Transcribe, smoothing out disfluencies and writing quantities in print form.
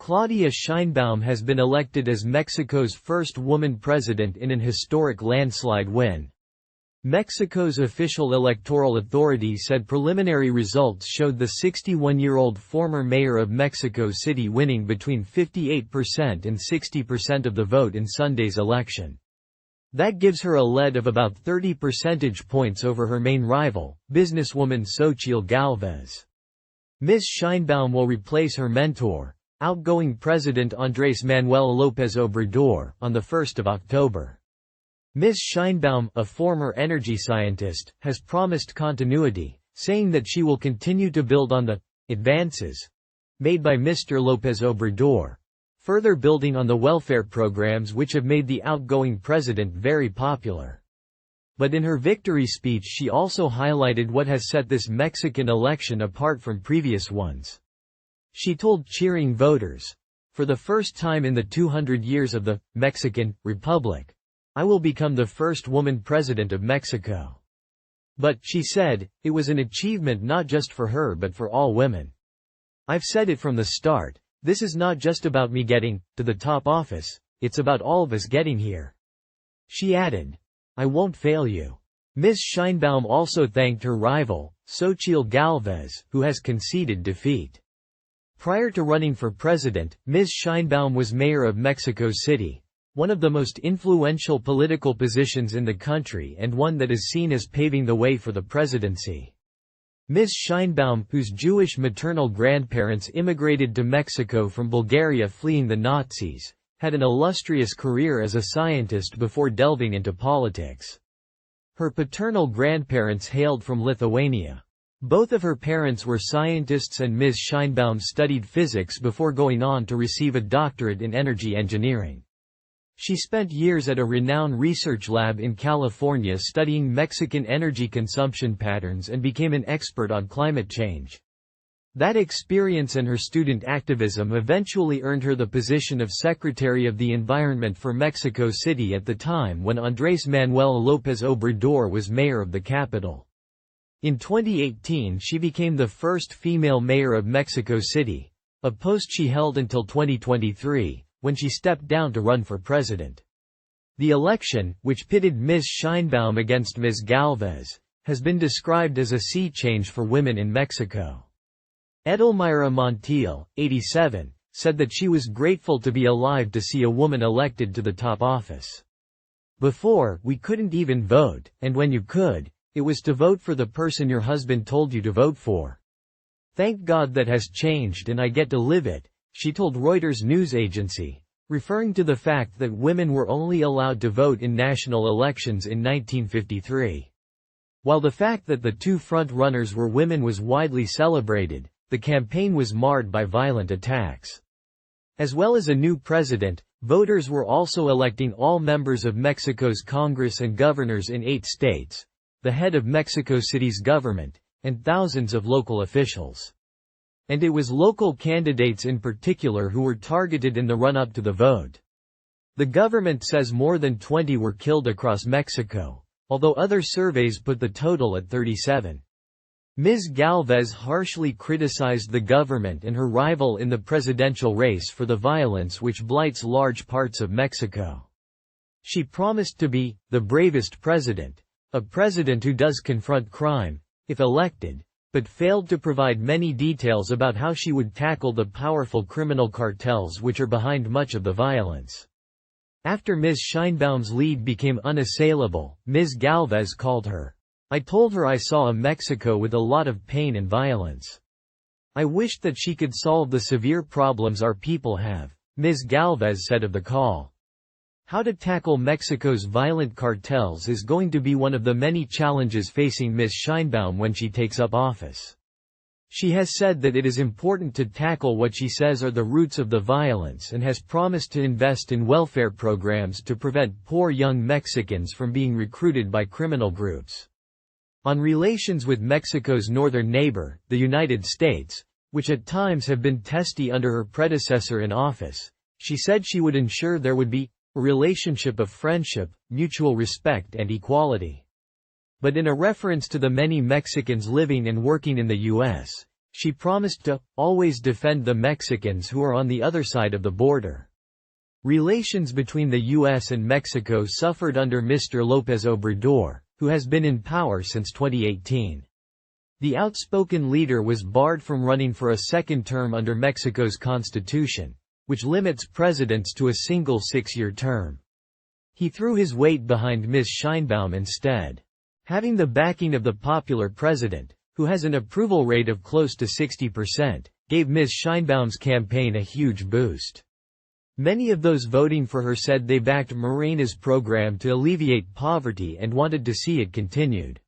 Claudia Sheinbaum has been elected as Mexico's first woman president in an historic landslide win. Mexico's official electoral authority said preliminary results showed the 61-year-old former mayor of Mexico City winning between 58% and 60% of the vote in Sunday's election. That gives her a lead of about 30 percentage points over her main rival, businesswoman Xochitl Gálvez. Ms. Sheinbaum will replace her mentor, outgoing President Andrés Manuel López Obrador, on 1 October. Ms. Sheinbaum, a former energy scientist, has promised continuity, saying that she will continue to build on the advances made by Mr. López Obrador, further building on the welfare programs which have made the outgoing president very popular. But in her victory speech she also highlighted what has set this Mexican election apart from previous ones. She told cheering voters, "For the first time in the 200 years of the Mexican Republic, I will become the first woman president of Mexico." But, she said, it was an achievement not just for her but for all women. "I've said it from the start, this is not just about me getting to the top office, it's about all of us getting here." She added, "I won't fail you." Ms. Sheinbaum also thanked her rival, Xochitl Gálvez, who has conceded defeat. Prior to running for president, Ms. Sheinbaum was mayor of Mexico City, one of the most influential political positions in the country and one that is seen as paving the way for the presidency. Ms. Sheinbaum, whose Jewish maternal grandparents immigrated to Mexico from Bulgaria fleeing the Nazis, had an illustrious career as a scientist before delving into politics. Her paternal grandparents hailed from Lithuania. Both of her parents were scientists and Ms. Sheinbaum studied physics before going on to receive a doctorate in energy engineering. She spent years at a renowned research lab in California studying Mexican energy consumption patterns and became an expert on climate change. That experience and her student activism eventually earned her the position of Secretary of the Environment for Mexico City at the time when Andrés Manuel López Obrador was mayor of the capital. In 2018 she became the first female mayor of Mexico City, a post she held until 2023, when she stepped down to run for president. The election, which pitted Ms. Sheinbaum against Ms. Gálvez, has been described as a sea change for women in Mexico. Edelmira Montiel, 87, said that she was grateful to be alive to see a woman elected to the top office. "Before, we couldn't even vote, and when you could, it was to vote for the person your husband told you to vote for. Thank God that has changed and I get to live it," she told Reuters news agency, referring to the fact that women were only allowed to vote in national elections in 1953. While the fact that the two front-runners were women was widely celebrated, the campaign was marred by violent attacks. As well as a new president, voters were also electing all members of Mexico's Congress and governors in 8 states, the head of Mexico City's government, and thousands of local officials. And it was local candidates in particular who were targeted in the run-up to the vote. The government says more than 20 were killed across Mexico, although other surveys put the total at 37. Ms. Gálvez harshly criticized the government and her rival in the presidential race for the violence which blights large parts of Mexico. She promised to be the bravest president, a president who does confront crime, if elected, but failed to provide many details about how she would tackle the powerful criminal cartels which are behind much of the violence. After Ms. Sheinbaum's lead became unassailable, Ms. Gálvez called her, "I told her I saw a Mexico with a lot of pain and violence. I wished that she could solve the severe problems our people have," Ms. Gálvez said of the call. How to tackle Mexico's violent cartels is going to be one of the many challenges facing Ms. Sheinbaum when she takes up office. She has said that it is important to tackle what she says are the roots of the violence and has promised to invest in welfare programs to prevent poor young Mexicans from being recruited by criminal groups. On relations with Mexico's northern neighbor, the United States, which at times have been testy under her predecessor in office, she said she would ensure there would be a relationship of friendship, mutual respect and equality. But in a reference to the many Mexicans living and working in the U.S., She promised to always defend the Mexicans who are on the other side of the border. Relations between the U.S. and Mexico suffered under Mr. López Obrador, who has been in power since 2018. The outspoken leader was barred from running for a second term under Mexico's constitution, which limits presidents to a single 6-year term. He threw his weight behind Ms. Sheinbaum instead. Having the backing of the popular president, who has an approval rate of close to 60%, gave Ms. Sheinbaum's campaign a huge boost. Many of those voting for her said they backed Morena's program to alleviate poverty and wanted to see it continued.